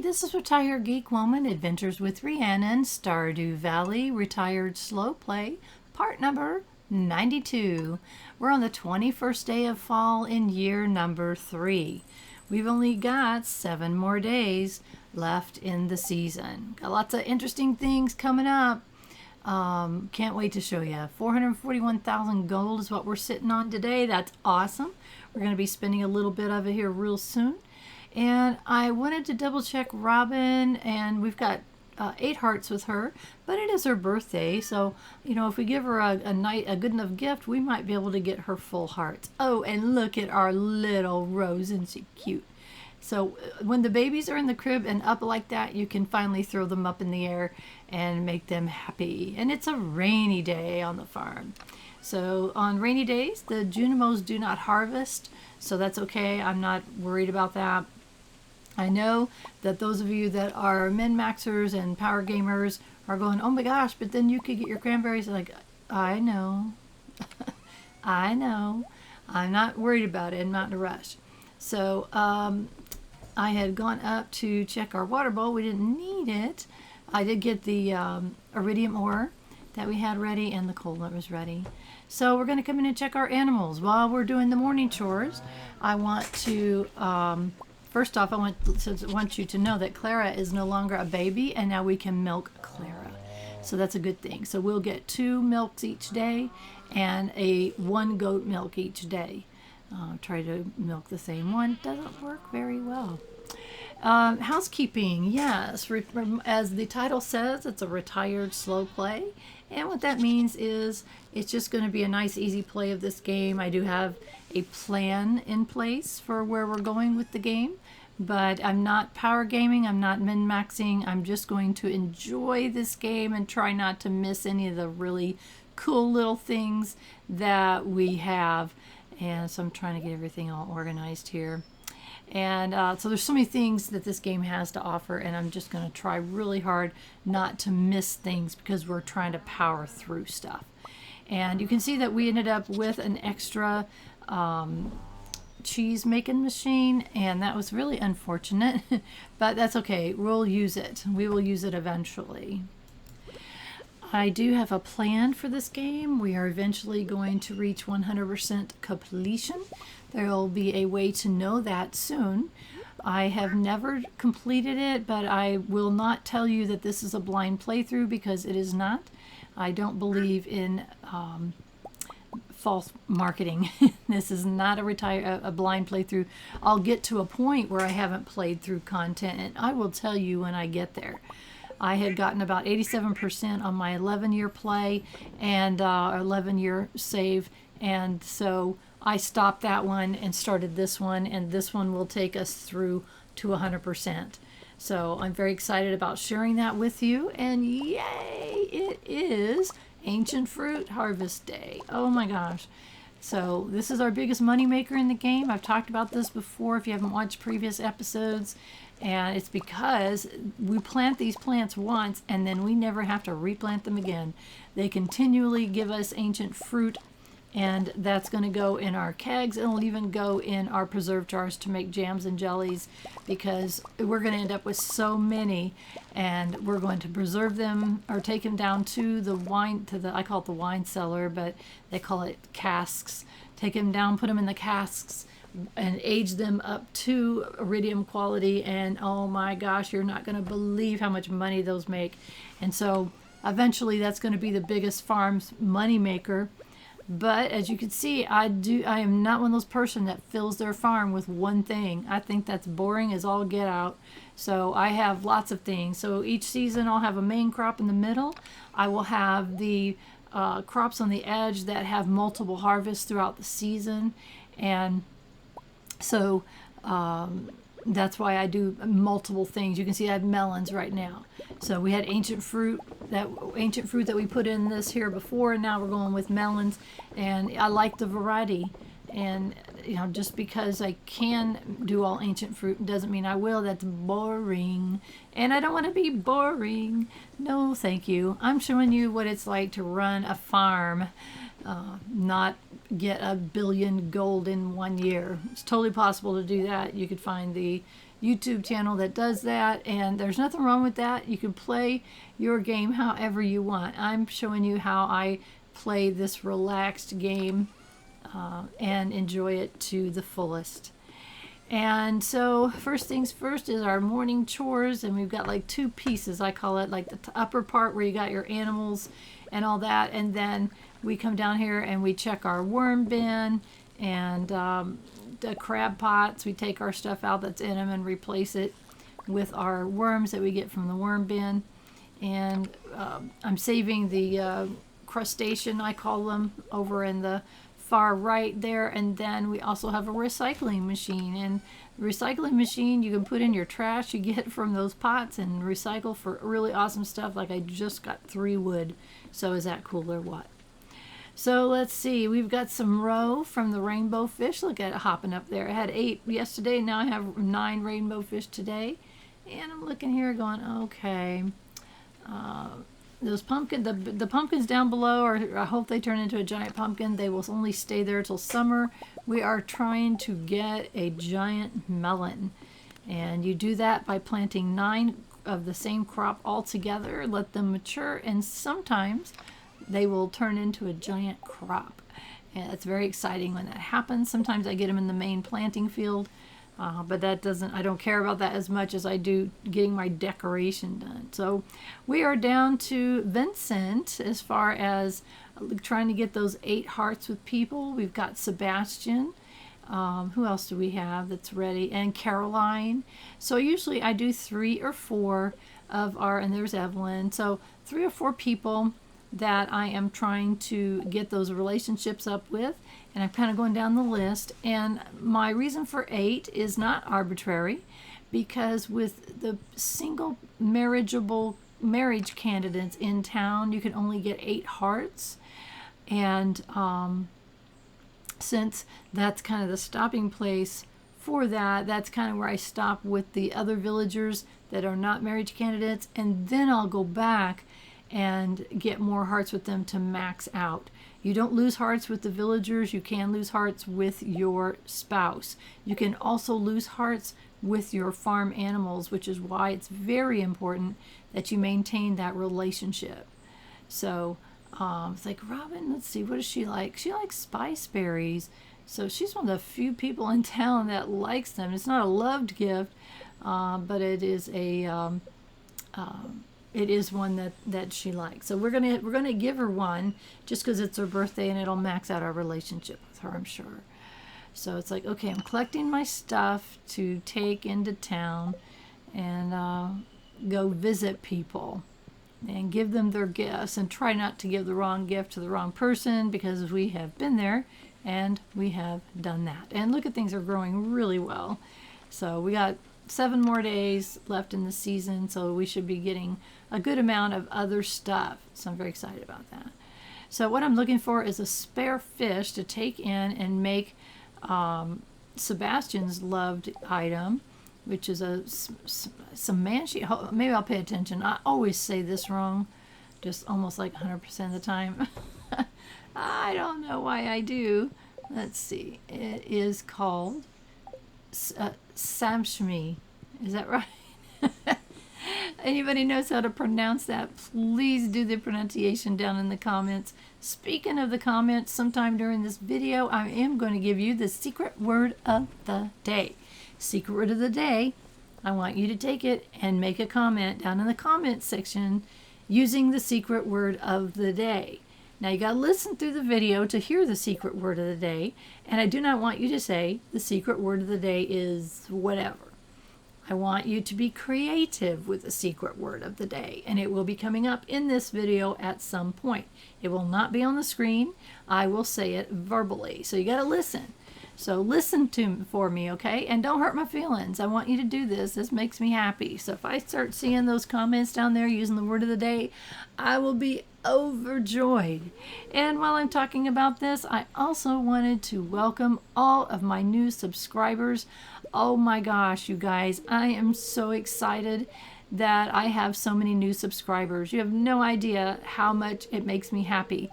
this is Retired Geek Woman Adventures with Rhiannon, Stardew Valley, Retired Slow Play, part number 92. We're on the 21st day of fall in year number 3. We've only got 7 more days left in the season. Got lots of interesting things coming up. Can't wait to show you. 441,000 gold is what we're sitting on today. That's awesome. We're going to be spending a little bit of it here real soon. And I wanted to double check Robin, and we've got 8 hearts with her, but it is her birthday, so you know, if we give her a good enough gift, we might be able to get her full hearts. Oh, and look at our little Rose, isn't she cute? So when the babies are in the crib and up like that, you can finally throw them up in the air and make them happy. And it's a rainy day on the farm. So on rainy days, the Junimos do not harvest, so that's okay. I'm not worried about that. I know that those of you that are min-maxers and power gamers are going, oh my gosh, but then you could get your cranberries. Like, I know. I know. I'm not worried about it. I'm not in a rush. So I had gone up to check our water bowl. We didn't need it. I did get the iridium ore that we had ready, and the coal that was ready. So we're going to come in and check our animals. While we're doing the morning chores, I want to... First off, I want you to know that Clara is no longer a baby, and now we can milk Clara. So that's a good thing. So we'll get 2 milks each day and 1 goat milk each day. Try to milk the same one. Doesn't work very well. Housekeeping, yes. As the title says, it's a retired slow play. And what that means is it's just going to be a nice, easy play of this game. I do have a plan in place for where we're going with the game, but I'm not power gaming. I'm not min-maxing. I'm just going to enjoy this game and try not to miss any of the really cool little things that we have. And so I'm trying to get everything all organized here. And so there's so many things that this game has to offer, and I'm just going to try really hard not to miss things because we're trying to power through stuff. And you can see that we ended up with an extra cheese making machine, and that was really unfortunate, but that's okay. We'll use it. We will use it eventually. I do have a plan for this game. We are eventually going to reach 100% completion. There will be a way to know that soon. I have never completed it, but I will not tell you that this is a blind playthrough because it is not. I don't believe in false marketing. This is not a blind playthrough. I'll get to a point where I haven't played through content, and I will tell you when I get there. I had gotten about 87% on my 11-year play and 11-year save, and so I stopped that one and started this one, and this one will take us through to 100%. So I'm very excited about sharing that with you, and yay, it is Ancient Fruit Harvest Day. Oh my gosh. So this is our biggest money maker in the game. I've talked about this before if you haven't watched previous episodes, and it's because we plant these plants once and then we never have to replant them again. They continually give us ancient fruit, and that's going to go in our kegs. It'll even go in our preserve jars to make jams and jellies, because we're going to end up with so many, and we're going to preserve them or take them down to the wine, I call it the wine cellar, but they call it casks. Take them down, put them in the casks, and age them up to iridium quality, and oh my gosh, you're not going to believe how much money those make. And so eventually that's going to be the biggest farm's money maker. But as you can see, I am not one of those person that fills their farm with one thing. I think that's boring as all get out. So I have lots of things. So each season I'll have a main crop in the middle. I will have the crops on the edge that have multiple harvests throughout the season. And so that's why I do multiple things. You can see I have melons right now. So we had ancient fruit that we put in this here before, and now we're going with melons. And I like the variety. And you know, just because I can do all ancient fruit doesn't mean I will. That's boring. And I don't want to be boring. No, thank you. I'm showing you what it's like to run a farm, not get 1 billion gold in 1 year. It's totally possible to do that. You could find the YouTube channel that does that, and there's nothing wrong with that. You can play your game however you want. I'm showing you how I play this relaxed game and enjoy it to the fullest. And so first things first is our morning chores, and we've got like two pieces. I call it like the upper part where you got your animals and all that, and then we come down here and we check our worm bin and the crab pots. We take our stuff out that's in them and replace it with our worms that we get from the worm bin. And I'm saving the crustacean, I call them, over in the far right there. And then we also have a recycling machine, and the recycling machine you can put in your trash you get from those pots and recycle for really awesome stuff. Like I just got 3 wood, so is that cool or what? So let's see, we've got some roe from the rainbow fish. Look at it hopping up there. I had 8 yesterday, now I have 9 rainbow fish today. And I'm looking here going, okay, those the pumpkins down below, or I hope they turn into a giant pumpkin. They will only stay there till summer. We are trying to get a giant melon, and you do that by planting 9 of the same crop all together, let them mature, and sometimes they will turn into a giant crop. And it's very exciting when that happens. Sometimes I get them in the main planting field, but that doesn't, I don't care about that as much as I do getting my decoration done. So we are down to Vincent as far as trying to get those 8 hearts with people. We've got Sebastian. Who else do we have that's ready? And Caroline. So usually I do 3 or 4 of our, and there's Evelyn. So 3 or 4 people that I am trying to get those relationships up with, and I'm kind of going down the list. And my reason for 8 is not arbitrary, because with the single marriage candidates in town, you can only get 8 hearts. And since that's kind of the stopping place for that, that's kind of where I stop with the other villagers that are not marriage candidates, and then I'll go back and get more hearts with them to max out. You don't lose hearts with the villagers. You can lose hearts with your spouse. You can also lose hearts with your farm animals, which is why it's very important that you maintain that relationship. So it's like, Robin, let's see, what does she like? She likes spice berries. So she's one of the few people in town that likes them. It's not a loved gift, but it is a it is one that she likes. So we're gonna give her one just because it's her birthday, and it'll max out our relationship with her, I'm sure. So it's like, okay, I'm collecting my stuff to take into town and go visit people and give them their gifts, and try not to give the wrong gift to the wrong person, because we have been there and we have done that. And look at, things are growing really well. So we got 7 more days left in the season, so we should be getting a good amount of other stuff. So I'm very excited about that. So what I'm looking for is a spare fish to take in and make Sebastian's loved item, which is some manchi. Maybe I'll pay attention. I always say this wrong, just almost like 100% of the time. I don't know why I do. Let's see. It is called Samshmi. Is that right? Anybody knows how to pronounce that, please do the pronunciation down in the comments. Speaking of the comments, sometime during this video, I am going to give you the secret word of the day. Secret word of the day, I want you to take it and make a comment down in the comments section using the secret word of the day. Now you got to listen through the video to hear the secret word of the day, and I do not want you to say the secret word of the day is whatever. I want you to be creative with the secret word of the day, and it will be coming up in this video at some point. It will not be on the screen. I will say it verbally, so you got to listen. So listen for me, okay? And don't hurt my feelings. I want you to do this. This makes me happy. So if I start seeing those comments down there using the word of the day, I will be overjoyed. And while I'm talking about this, I also wanted to welcome all of my new subscribers. Oh my gosh, you guys, I am so excited that I have so many new subscribers. You have no idea how much it makes me happy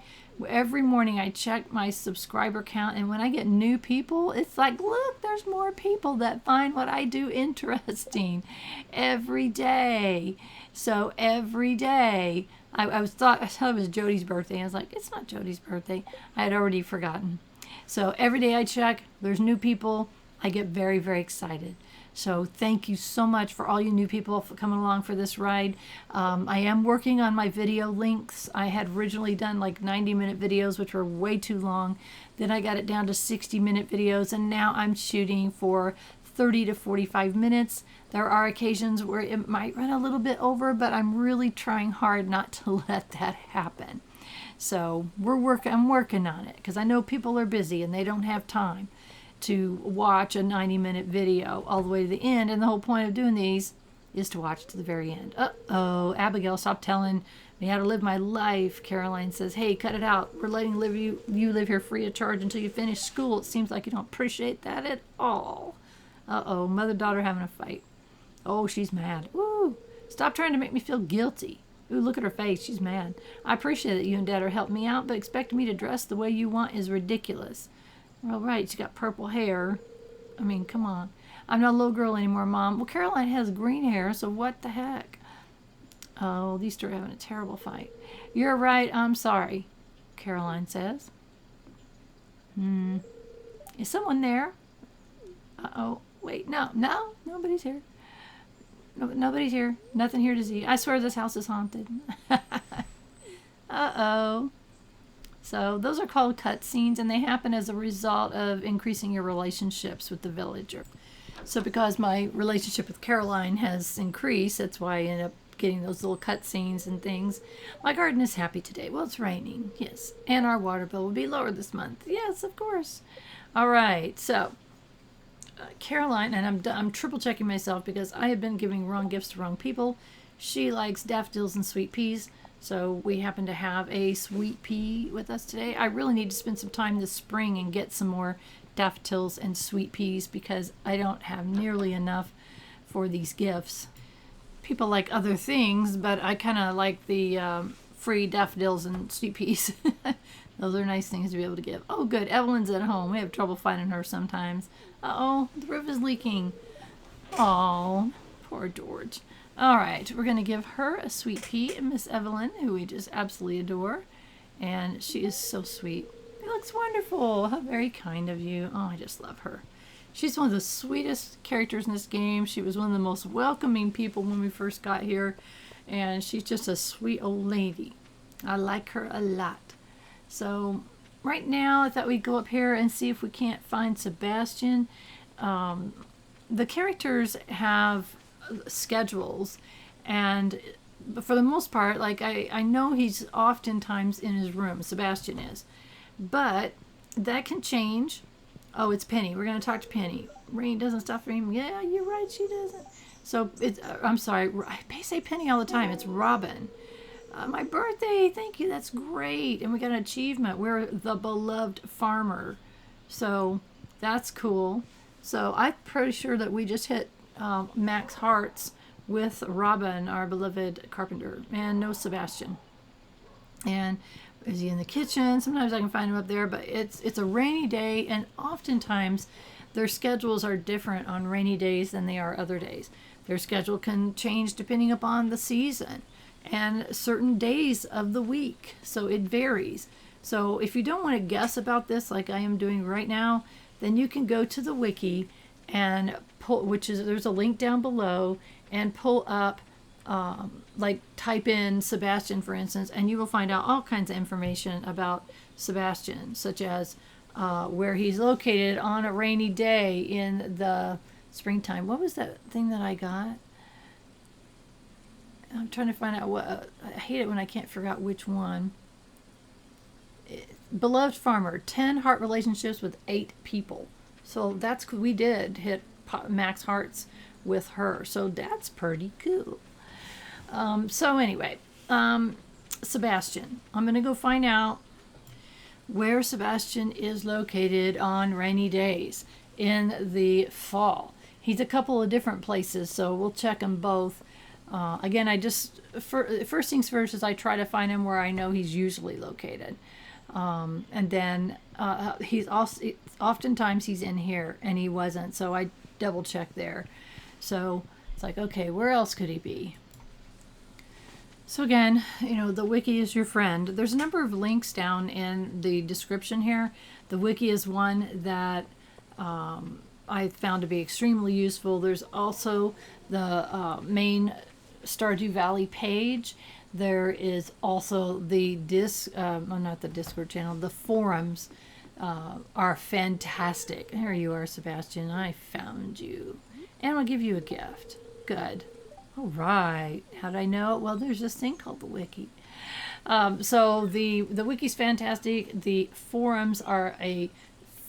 Every morning I check my subscriber count, and when I get new people, it's like, look, there's more people that find what I do interesting every day. So every day, I thought it was Jody's birthday. I was like, it's not Jody's birthday. I had already forgotten. So every day I check, there's new people. I get very, very excited. So thank you so much for all you new people for coming along for this ride. I am working on my video links. I had originally done like 90-minute videos, which were way too long. Then I got it down to 60-minute videos, and now I'm shooting for 30 to 45 minutes. There are occasions where it might run a little bit over, but I'm really trying hard not to let that happen. So I'm working on it, because I know people are busy and they don't have time to watch a 90-minute video all the way to the end, and the whole point of doing these is to watch to the very end. Uh-oh, Abigail, stop telling me how to live my life. Caroline says, hey, cut it out. We're letting you live here free of charge until you finish school. It seems like you don't appreciate that at all. Uh-oh, mother-daughter having a fight. Oh, she's mad. Ooh, stop trying to make me feel guilty. Ooh, look at her face. She's mad. I appreciate that you and Dad are helping me out, but expecting me to dress the way you want is ridiculous. Well, right, she's got purple hair. I mean, come on. I'm not a little girl anymore, Mom. Well, Caroline has green hair, so what the heck? Oh, these two are having a terrible fight. You're right, I'm sorry, Caroline says. Is someone there? Uh-oh, wait, no, nobody's here. No, nobody's here. Nothing here to see. I swear this house is haunted. Uh-oh. So those are called cutscenes, and they happen as a result of increasing your relationships with the villager. So because my relationship with Caroline has increased, that's why I end up getting those little cutscenes and things. My garden is happy today. Well, it's raining, yes. And our water bill will be lower this month. Yes, of course. All right, so Caroline, and I'm triple checking myself because I have been giving wrong gifts to wrong people. She likes daffodils and sweet peas. So we happen to have a sweet pea with us today. I really need to spend some time this spring and get some more daffodils and sweet peas because I don't have nearly enough for these gifts. People like other things, but I kind of like the free daffodils and sweet peas. Those are nice things to be able to give. Oh, good. Evelyn's at home. We have trouble finding her sometimes. Uh-oh, the roof is leaking. Oh, poor George. All right, we're going to give her a sweet pea, Miss Evelyn, who we just absolutely adore. And she is so sweet. It looks wonderful. How very kind of you. Oh, I just love her. She's one of the sweetest characters in this game. She was one of the most welcoming people when we first got here. And she's just a sweet old lady. I like her a lot. So right now, I thought we'd go up here and see if we can't find Sebastian. The characters have schedules, and for the most part, like I know he's oftentimes in his room, Sebastian is, but that can change. Oh, it's Penny. We're going to talk to Penny. Rain doesn't stop raining. Yeah, you're right, she doesn't. So it's I'm sorry, I say Penny all the time. It's Robin. My birthday, thank you, that's great. And we got an achievement. We're the beloved farmer, so that's cool. So I'm pretty sure that we just hit max hearts with Robin, our beloved carpenter, and no Sebastian. And is he in the kitchen? Sometimes I can find him up there, but it's a rainy day, and oftentimes their schedules are different on rainy days than they are other days. Their schedule can change depending upon the season and certain days of the week, so it varies. So if you don't want to guess about this like I am doing right now, then you can go to the wiki and pull, there's a link down below, and pull up, like type in Sebastian, for instance, and you will find out all kinds of information about Sebastian, such as where he's located on a rainy day in the springtime. What was that thing that I got? I'm trying to find out what, I hate it when I can't figure out which one. Beloved farmer, 10 heart relationships with 8 people. So that's, we did hit max hearts with her. So that's pretty cool. So anyway, Sebastian. I'm going to go find out where Sebastian is located on rainy days in the fall. He's a couple of different places, so we'll check them both. Again, first things first is I try to find him where I know he's usually located. And then he's also, oftentimes he's in here, and he wasn't, so I double checked there. So it's like, okay, where else could he be? So again, the wiki is your friend. There's a number of links down in the description here. The wiki is one that I found to be extremely useful. There's also the main Stardew Valley page. There is also the not the Discord channel, the forums are fantastic. There you are, Sebastian. I found you. And I'll give you a gift. Good. All right. How did I know it? Well, there's this thing called the wiki. So the wiki's fantastic. The forums are a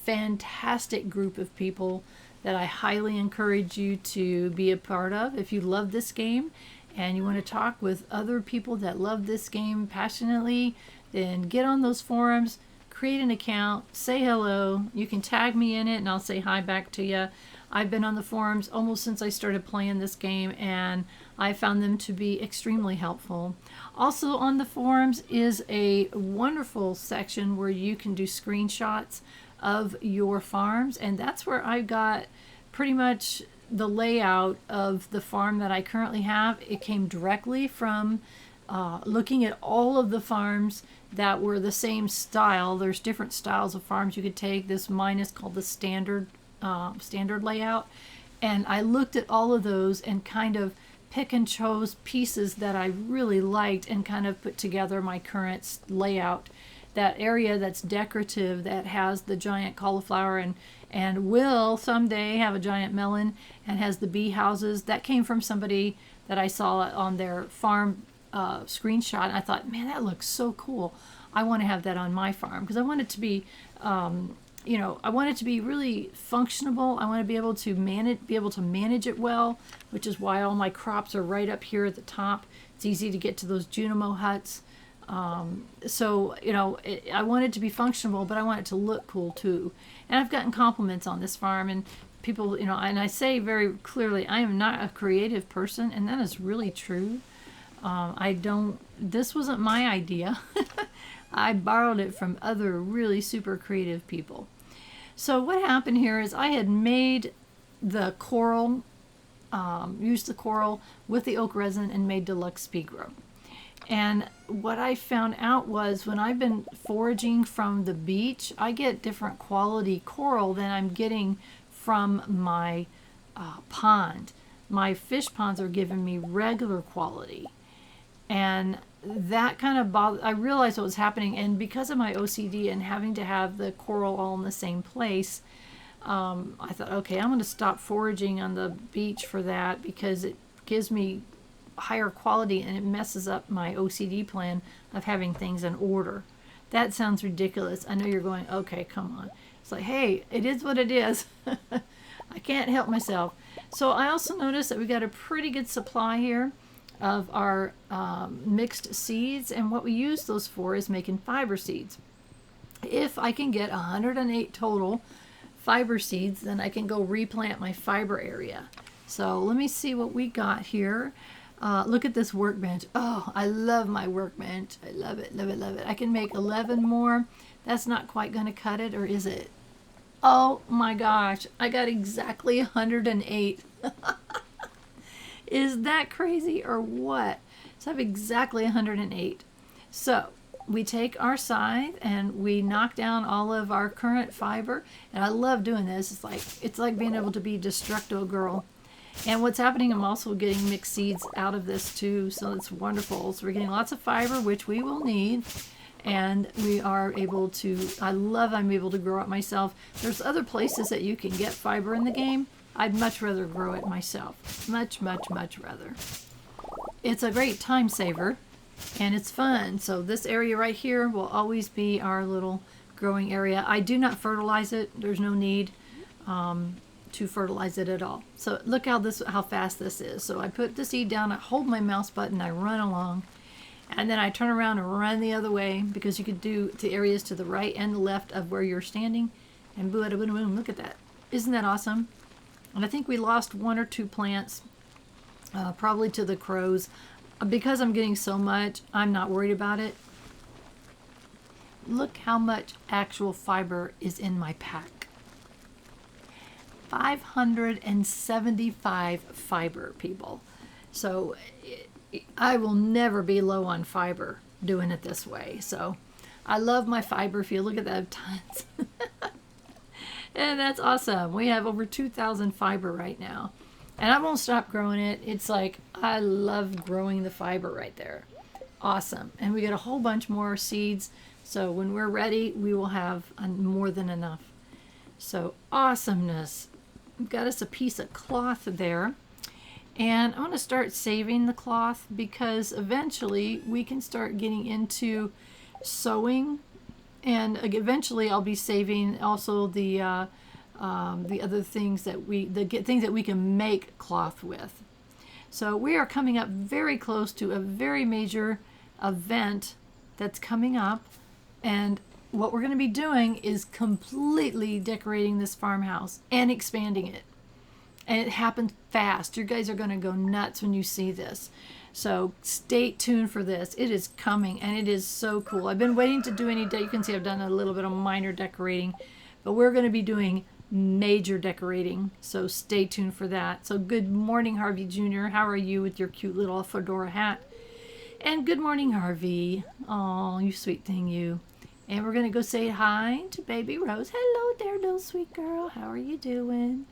fantastic group of people that I highly encourage you to be a part of. If you love this game and you want to talk with other people that love this game passionately, then get on those forums, create an account, say hello. You can tag me in it and I'll say hi back to you. I've been on the forums almost since I started playing this game, and I found them to be extremely helpful. Also on the forums is a wonderful section where you can do screenshots of your farms, and that's where I got pretty much the layout of the farm that I currently have. It came directly from looking at all of the farms that were the same style. There's different styles of farms you could take. This mine is called the standard layout, and I looked at all of those and kind of pick and chose pieces that I really liked and kind of put together my current layout. That area that's decorative, that has the giant cauliflower and will someday have a giant melon and has the bee houses, that came from somebody that I saw on their farm screenshot. And I thought, man, that looks so cool. I want to have that on my farm because I want it to be I want it to be really functional. I want to be able to manage it well, which is why all my crops are right up here at the top. It's easy to get to those Junimo huts. I want it to be functional, but I want it to look cool too. And I've gotten compliments on this farm, and people, and I say very clearly, I am not a creative person, and that is really true. This wasn't my idea. I borrowed it from other really super creative people. So what happened here is I had made the coral, used the coral with the oak resin and made deluxe Spigro. And what I found out was when I've been foraging from the beach, I get different quality coral than I'm getting from my pond. My fish ponds are giving me regular quality. And that kind of bothered, I realized what was happening, and because of my OCD and having to have the coral all in the same place, I thought, okay, I'm going to stop foraging on the beach for that because it gives me higher quality and it messes up my OCD plan of having things in order. That sounds ridiculous. I know you're going, okay, come on. It's like, hey, it is what it is. I can't help myself. So I also noticed that we got a pretty good supply here of our mixed seeds, and what we use those for is making fiber seeds. If I can get 108 total fiber seeds, then I can go replant my fiber area. So let me see what we got here. Look at this workbench. Oh, I love my workbench. I love it, love it, love it. I can make 11 more. That's not quite going to cut it, or is it? Oh my gosh, I got exactly 108. Is that crazy or what? So I have exactly 108. So we take our scythe and we knock down all of our current fiber. And I love doing this. It's like being able to be Destructo Girl. And what's happening, I'm also getting mixed seeds out of this too. So it's wonderful. So we're getting lots of fiber, which we will need. And we are able to, I'm able to grow it myself. There's other places that you can get fiber in the game. I'd much rather grow it myself. Much, much, much rather. It's a great time saver, and it's fun. So this area right here will always be our little growing area. I do not fertilize it. There's no need to fertilize it at all. So look how fast this is. So I put the seed down, I hold my mouse button, I run along, and then I turn around and run the other way, because you could do the areas to the right and the left of where you're standing, and boom, boom, boom, look at that. Isn't that awesome? And I think we lost 1 or 2 plants, probably to the crows. Because I'm getting so much, I'm not worried about it. look how much actual fiber is in my pack. 575 fiber, people. So I will never be low on fiber doing it this way. So I love my fiber field. Look at that, tons. And that's awesome. We have over 2,000 fiber right now. And I won't stop growing it. It's like, I love growing the fiber right there. Awesome. And we got a whole bunch more seeds. So when we're ready, we will have more than enough. So awesomeness. We've got us a piece of cloth there. And I'm going to start saving the cloth because eventually we can start getting into sewing. And eventually I'll be saving also the other things that things that we can make cloth with. So we are coming up very close to a very major event that's coming up, and what we're going to be doing is completely decorating this farmhouse and expanding it. And it happens fast. You guys are going to go nuts when you see this. So stay tuned for this. It is coming, and it is so cool. I've been waiting to do any day. You can see I've done a little bit of minor decorating, but we're going to be doing major decorating. So stay tuned for that. So good morning, Harvey Jr. How are you with your cute little fedora hat? And good morning, Harvey. Oh, you sweet thing, you. And we're going to go say hi to baby Rose. Hello there, little sweet girl. How are you doing?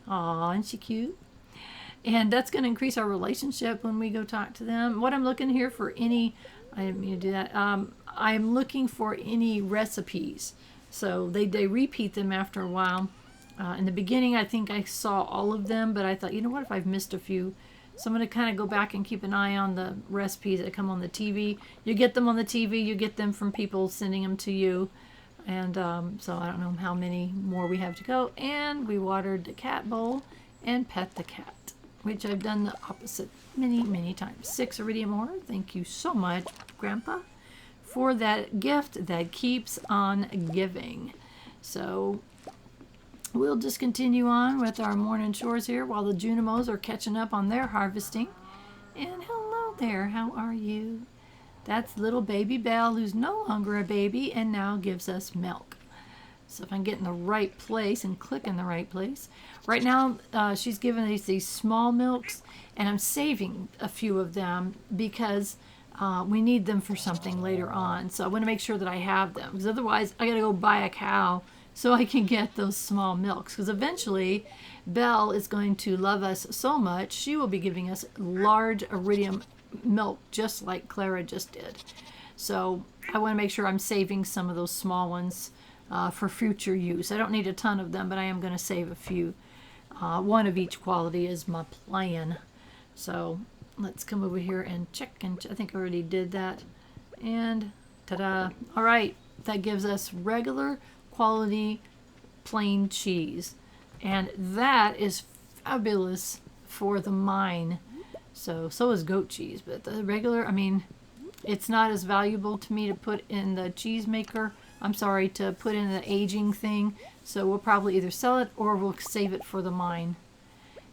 Aw, isn't she cute? And that's going to increase our relationship when we go talk to them. What I'm looking here for any, I didn't mean to do that. I'm looking for any recipes. So they repeat them after a while. In the beginning, I think I saw all of them, but I thought, you know what, if I've missed a few. So I'm going to kind of go back and keep an eye on the recipes that come on the TV. You get them on the TV, you get them from people sending them to you. And so I don't know how many more we have to go. And we watered the cat bowl and pet the cat, which I've done the opposite many, many times. 6 iridium ore. Thank you so much, Grandpa, for that gift that keeps on giving. So we'll just continue on with our morning chores here while the Junimos are catching up on their harvesting. And hello there, how are you? That's little baby Belle, who's no longer a baby and now gives us milk. So if I can get in the right place and click in the right place. Right now, she's giving us these small milks, and I'm saving a few of them because we need them for something later on. So I want to make sure that I have them, because otherwise I got to go buy a cow so I can get those small milks. Because eventually, Belle is going to love us so much, she will be giving us large iridium milk, just like Clara just did. So I want to make sure I'm saving some of those small ones for future use. I don't need a ton of them, but I am going to save a few. One of each quality is my plan. So let's come over here and check. And I think I already did that. And ta-da. All right. That gives us regular quality plain cheese. And that is fabulous for the mine. So is goat cheese. But the regular, I mean, it's not as valuable to me to put in the cheese maker. I'm sorry, to put in the aging thing. So we'll probably either sell it or we'll save it for the mine.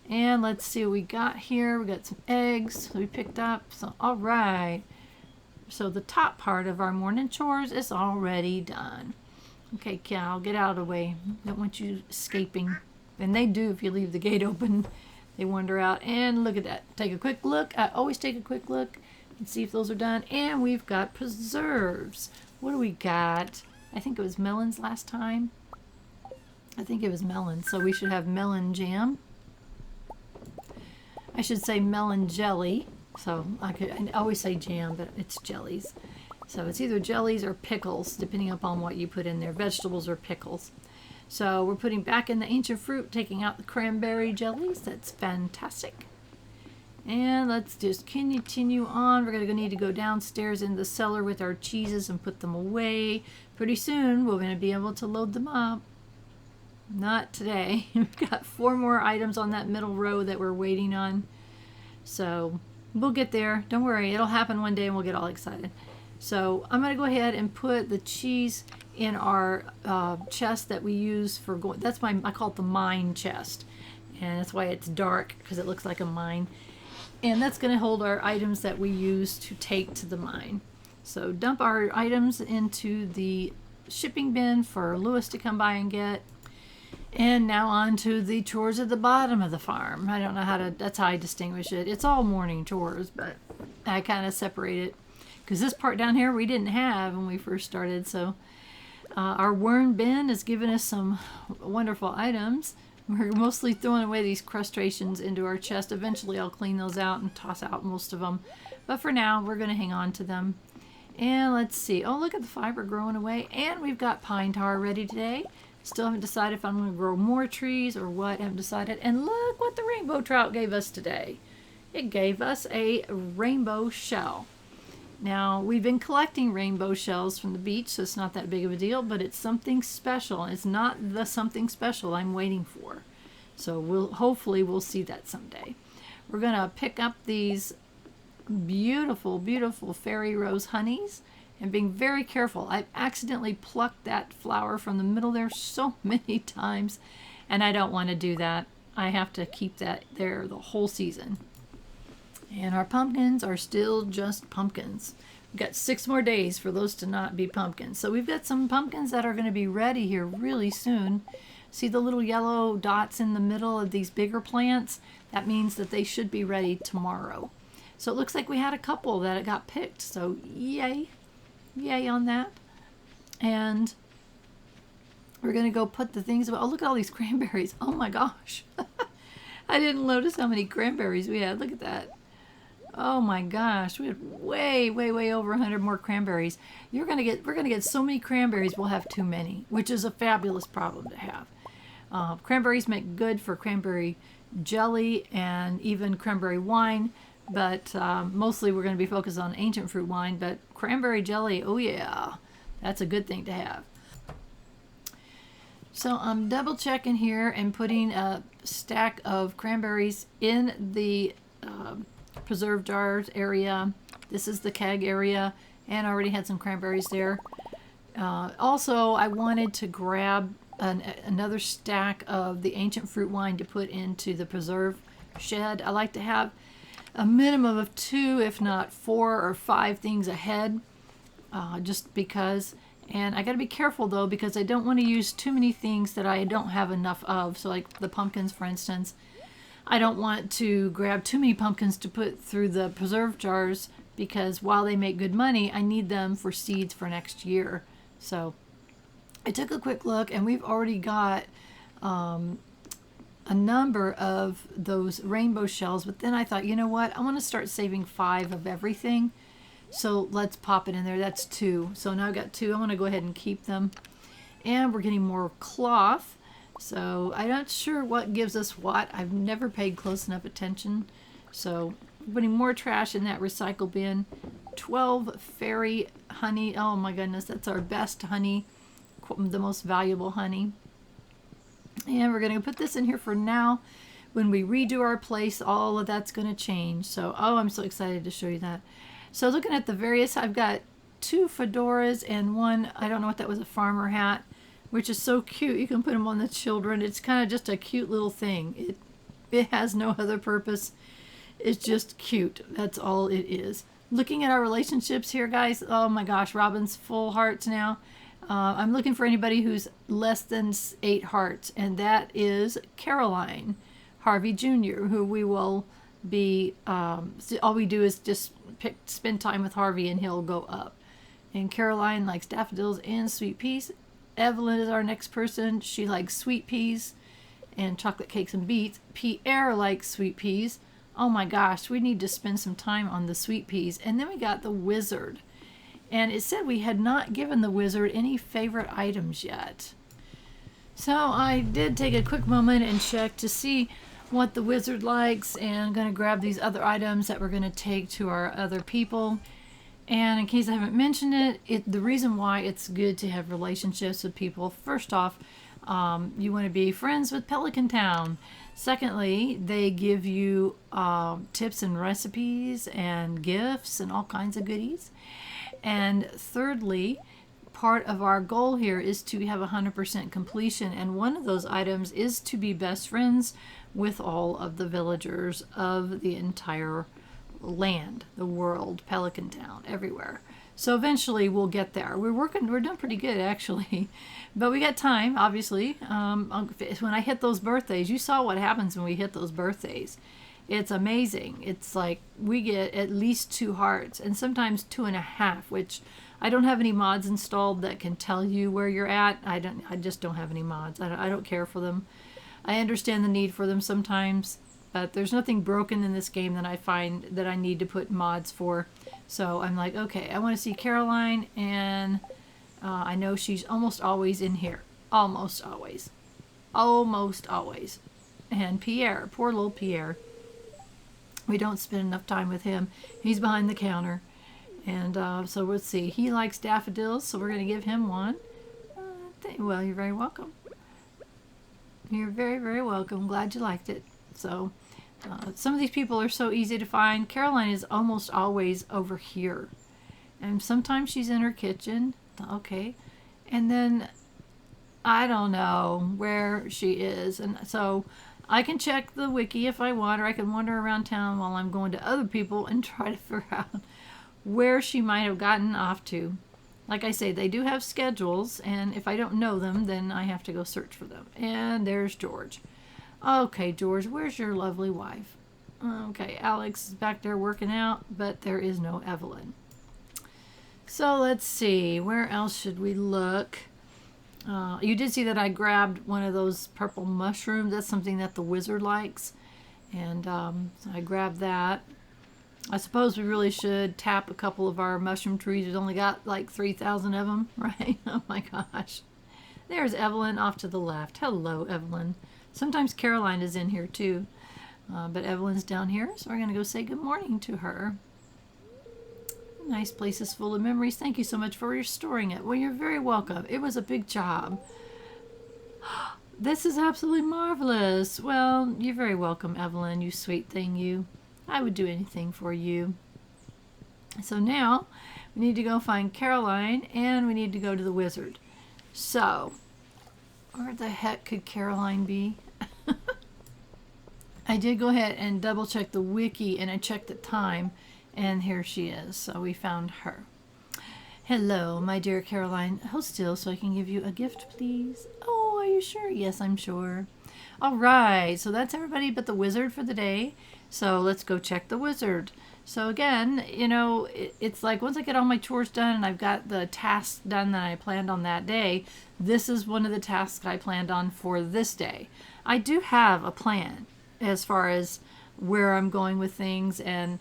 And let's see what we got here. We got some eggs we picked up. So, all right. So the top part of our morning chores is already done. Okay, Cal, get out of the way. Don't want you escaping. And they do if you leave the gate open. They wander out. And look at that. Take a quick look. I always take a quick look and see if those are done. And we've got preserves. What do we got? I think it was melons last time. I think it was melon. So we should have melon jam. I should say melon jelly. So I always say jam, but it's jellies. So it's either jellies or pickles, depending upon what you put in there, vegetables or pickles. So we're putting back in the ancient fruit, taking out the cranberry jellies. That's fantastic. And let's just continue on. We're going to need to go downstairs in the cellar with our cheeses and put them away. Pretty soon we're going to be able to load them up. Not today. We've got 4 more items on that middle row that we're waiting on. So we'll get there. Don't worry. It'll happen one day and we'll get all excited. So I'm going to go ahead and put the cheese in our chest that we use for going. That's I call it the mine chest. And that's why it's dark, because it looks like a mine. And that's going to hold our items that we use to take to the mine. So dump our items into the shipping bin for Lewis to come by and get. And now on to the chores at the bottom of the farm. I don't know how to, that's how I distinguish it. It's all morning chores, but I kind of separate it. Because this part down here we didn't have when we first started. So our worm bin has given us some wonderful items. We're mostly throwing away these crustaceans into our chest. Eventually I'll clean those out and toss out most of them. But for now, we're going to hang on to them. And let's see. Oh, look at the fiber growing away. And we've got pine tar ready today. Still haven't decided if I'm going to grow more trees or what. Haven't decided. And look what the rainbow trout gave us today. It gave us a rainbow shell. Now, we've been collecting rainbow shells from the beach, so it's not that big of a deal, but it's something special. It's not the something special I'm waiting for. So hopefully we'll see that someday. We're going to pick up these beautiful, beautiful fairy rose honeys and being very careful. I've accidentally plucked that flower from the middle there so many times, and I don't want to do that. I have to keep that there the whole season. And our pumpkins are still just pumpkins. We've got 6 more days for those to not be pumpkins. So we've got some pumpkins that are going to be ready here really soon. See the little yellow dots in the middle of these bigger plants? That means that they should be ready tomorrow. So it looks like we had a couple that got picked. So yay. Yay on that. And we're going to go put the things away. Oh, look at all these cranberries. Oh my gosh. I didn't notice how many cranberries we had. Look at that. Oh my gosh, we had way over 100 more cranberries. We're gonna get so many cranberries, we'll have too many, which is a fabulous problem to have. Cranberries make good for cranberry jelly and even cranberry wine, but mostly we're going to be focused on ancient fruit wine. But cranberry jelly, oh yeah, that's a good thing to have. So I'm double checking here and putting a stack of cranberries in the preserve jars area. This is the keg area, and I already had some cranberries there. Also, I wanted to grab another stack of the ancient fruit wine to put into the preserve shed. I like to have a minimum of 2, if not 4 or 5 things ahead, just because. And I got to be careful though, because I don't want to use too many things that I don't have enough of. So like the pumpkins, for instance, I don't want to grab too many pumpkins to put through the preserve jars, because while they make good money, I need them for seeds for next year. So I took a quick look, and we've already got a number of those rainbow shells. But then I thought, you know what? I want to start saving 5 of everything. So let's pop it in there. That's 2. So now I've got 2. I'm going to go ahead and keep them. And we're getting more cloth. So I'm not sure what gives us what. I've never paid close enough attention. So putting more trash in that recycle bin. 12 fairy honey. Oh my goodness, that's our best honey. The most valuable honey. And we're going to put this in here for now. When we redo our place, all of that's going to change. So, oh, I'm so excited to show you that. So looking at the various, I've got 2 fedoras and 1, I don't know what that was, a farmer hat, which is so cute. You can put them on the children. It's kind of just a cute little thing. It has no other purpose. It's just cute. That's all it is. Looking at our relationships here, guys, oh my gosh, Robin's full hearts now. I'm looking for anybody who's less than 8 hearts, and that is Caroline Harvey Jr., who we will be, all we do is just spend time with Harvey and he'll go up. And Caroline likes daffodils and sweet peas. Evelyn is our next person. She likes sweet peas and chocolate cakes and beets. Pierre likes sweet peas. Oh my gosh, we need to spend some time on the sweet peas. And then we got the wizard. And it said we had not given the wizard any favorite items yet. So I did take a quick moment and check to see what the wizard likes, and I'm going to grab these other items that we're going to take to our other people. And in case I haven't mentioned it, the reason why it's good to have relationships with people, first off, you want to be friends with Pelican Town. Secondly, they give you tips and recipes and gifts and all kinds of goodies. And thirdly, part of our goal here is to have 100% completion, and one of those items is to be best friends with all of the villagers of the entire land, the world, Pelican Town, everywhere. So eventually we'll get there. We're doing pretty good actually, but we got time, obviously. When I hit those birthdays, you saw what happens when we hit those birthdays. It's amazing. It's like we get at least 2 hearts and sometimes 2.5, which I don't have any mods installed that can tell you where you're at. I just don't have any mods. I don't care for them. I understand the need for them sometimes, but there's nothing broken in this game that I find that I need to put mods for. So I'm like, okay, I want to see Caroline, and I know she's almost always in here. Almost always. Almost always. And Pierre, poor little Pierre. We don't spend enough time with him. He's behind the counter. And so let's see. He likes daffodils, so we're going to give him one. Well, you're very welcome. You're very, very welcome. Glad you liked it. So some of these people are so easy to find. Caroline is almost always over here. And sometimes she's in her kitchen. Okay. And then I don't know where she is. And so I can check the wiki if I want, or I can wander around town while I'm going to other people and try to figure out where she might have gotten off to. Like I say, they do have schedules, and if I don't know them, then I have to go search for them. And there's George. Okay, George, where's your lovely wife? Okay, Alex is back there working out, but there is no Evelyn. So let's see, where else should we look? You did see that I grabbed one of those purple mushrooms. That's something that the wizard likes. And so I grabbed that. I suppose we really should tap a couple of our mushroom trees. We've only got like 3,000 of them, right? Oh my gosh. There's Evelyn off to the left. Hello, Evelyn. Sometimes Caroline is in here too. But Evelyn's down here, so we're going to go say good morning to her. Nice place is full of memories. Thank you so much for restoring it. Well, you're very welcome. It was a big job. This is absolutely marvelous. Well, you're very welcome, Evelyn, you sweet thing, you. I would do anything for you. So now we need to go find Caroline, and we need to go to the wizard. So, where the heck could Caroline be? I did go ahead and double check the wiki, and I checked the time, and here she is. So we found her. Hello, my dear Caroline. Hold still so I can give you a gift, please. Oh, are you sure? Yes, I'm sure. All right, so that's everybody but the wizard for the day. So let's go check the wizard. So again, you know, it's like once I get all my chores done and I've got the tasks done that I planned on that day, this is one of the tasks I planned on for this day. I do have a plan as far as where I'm going with things, and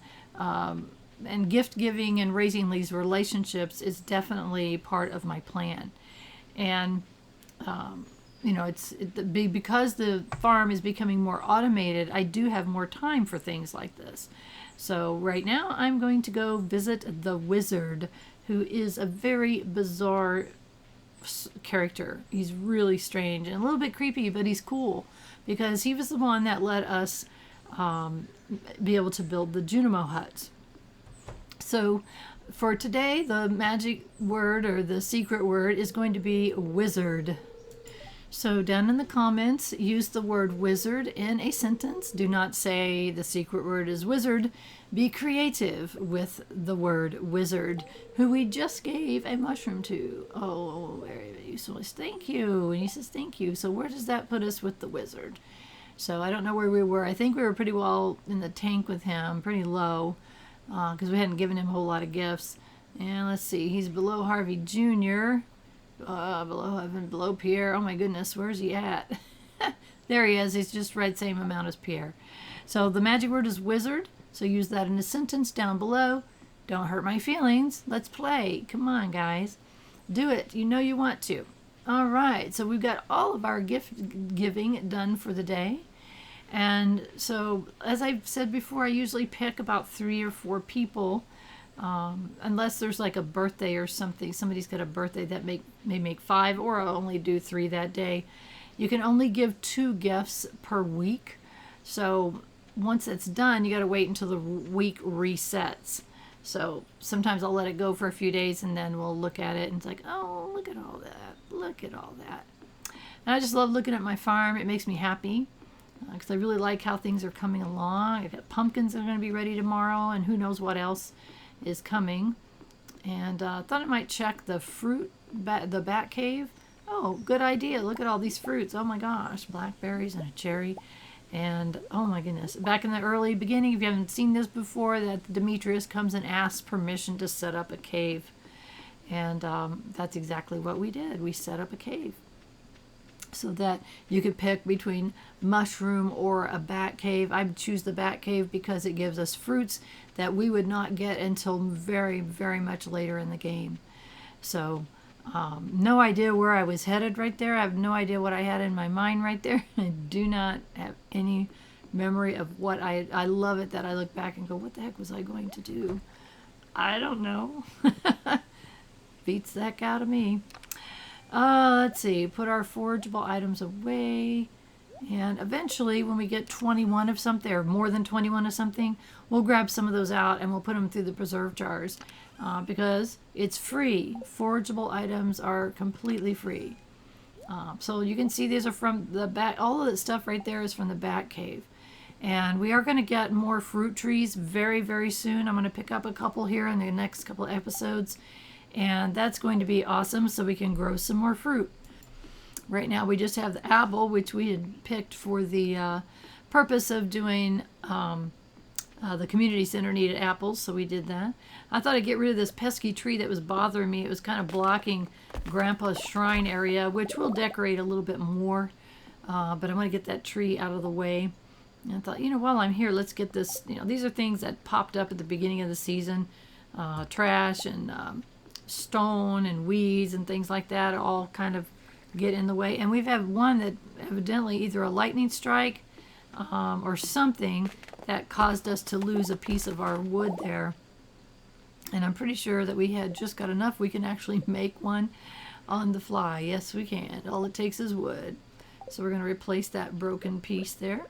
gift giving and raising these relationships is definitely part of my plan. And you know, because the farm is becoming more automated, I do have more time for things like this. So right now I'm going to go visit the wizard, who is a very bizarre character. He's really strange and a little bit creepy, but he's cool because he was the one that let us be able to build the Junimo huts. So for today, the magic word or the secret word is going to be wizard. So down in the comments, use the word wizard in a sentence. Do not say the secret word is wizard. Be creative with the word wizard, who we just gave a mushroom to. Oh, very useful. Thank you. And he says thank you. So where does that put us with the wizard? So I don't know where we were. I think we were pretty well in the tank with him, pretty low, because we hadn't given him a whole lot of gifts. And let's see, he's below Harvey Jr., below Pierre. Oh my goodness, where's he at? There he is. He's just right same amount as Pierre. So the magic word is wizard. So use that in a sentence down below. Don't hurt my feelings. Let's play. Come on, guys. Do it. You know you want to. All right. So we've got all of our gift giving done for the day. And so, as I've said before, I usually pick about 3 or 4 people. Unless there's like a birthday or something, somebody's got a birthday that may make 5, or I'll only do 3 that day. You can only give 2 gifts per week. So once it's done, you got to wait until the week resets. So sometimes I'll let it go for a few days and then we'll look at it and it's like, oh, look at all that. Look at all that. And I just love looking at my farm. It makes me happy. because I really like how things are coming along. I've got pumpkins that are going to be ready tomorrow, and who knows what else is coming. And I thought I might check the the bat cave. Oh, good idea. Look at all these fruits. Oh my gosh, blackberries and a cherry. And oh my goodness, back in the early beginning, if you haven't seen this before, that Demetrius comes and asks permission to set up a cave. And that's exactly what we did. We set up a cave so that you could pick between mushroom or a bat cave. I'd choose the bat cave because it gives us fruits that we would not get until very, very much later in the game. So no idea where I was headed right there. I have no idea what I had in my mind right there. I do not have any memory of what I love it that I look back and go, what the heck was I going to do? I don't know. Beats the heck out of me. Let's see, put our forageable items away, and eventually when we get 21 of something, or more than 21 of something, we'll grab some of those out and we'll put them through the preserve jars, because it's free. Forageable items are completely free. So you can see these are from the bat. All of that stuff right there is from the bat cave. And we are going to get more fruit trees very, very soon. I'm going to pick up a couple here in the next couple episodes. And that's going to be awesome, so we can grow some more fruit. Right now we just have the apple, which we had picked for the purpose of doing the community center needed apples, so we did that. I thought I'd get rid of this pesky tree that was bothering me. It was kind of blocking Grandpa's shrine area, which we'll decorate a little bit more. But I'm going to get that tree out of the way. And I thought, while I'm here, let's get this. These are things that popped up at the beginning of the season. Trash and stone and weeds and things like that all kind of get in the way. And we've had one that evidently either a lightning strike or something that caused us to lose a piece of our wood there. And I'm pretty sure that we had just got enough we can actually make one on the fly. Yes, we can. All it takes is wood. So we're going to replace that broken piece there.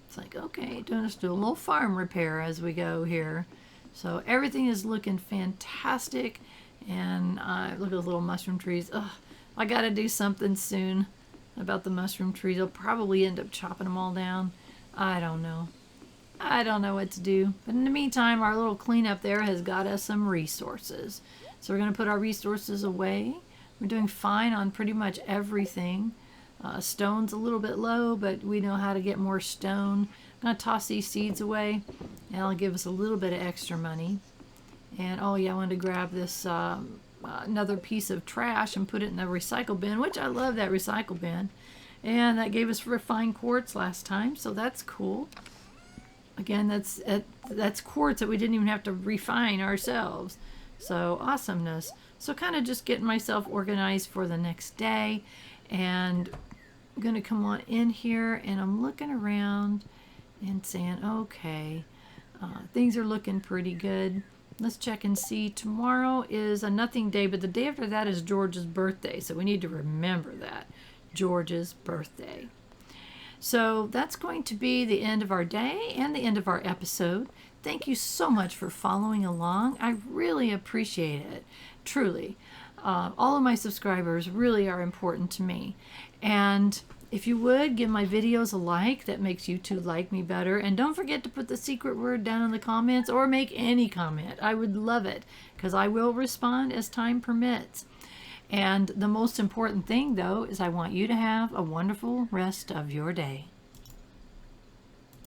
It's like, okay, let's do a little farm repair as we go here. So everything is looking fantastic. And look at those little mushroom trees. Ugh, I got to do something soon about the mushroom trees. I'll probably end up chopping them all down. I don't know. I don't know what to do. But in the meantime, our little cleanup there has got us some resources. So we're going to put our resources away. We're doing fine on pretty much everything. Stone's a little bit low, but we know how to get more stone. I'm going to toss these seeds away, and it'll give us a little bit of extra money. And oh yeah, I wanted to grab this another piece of trash and put it in the recycle bin, which I love that recycle bin. And that gave us refined quartz last time, so that's cool. Again, that's quartz that we didn't even have to refine ourselves. So awesomeness. So kind of just getting myself organized for the next day. And I'm going to come on in here, and I'm looking around and saying, okay, things are looking pretty good. Let's check and see. Tomorrow is a nothing day, but the day after that is George's birthday. So we need to remember that. George's birthday. So that's going to be the end of our day and the end of our episode. Thank you so much for following along. I really appreciate it. Truly. All of my subscribers really are important to me. And if you would, give my videos a like. That makes YouTube like me better. And don't forget to put the secret word down in the comments, or make any comment. I would love it, because I will respond as time permits. And the most important thing, though, is I want you to have a wonderful rest of your day.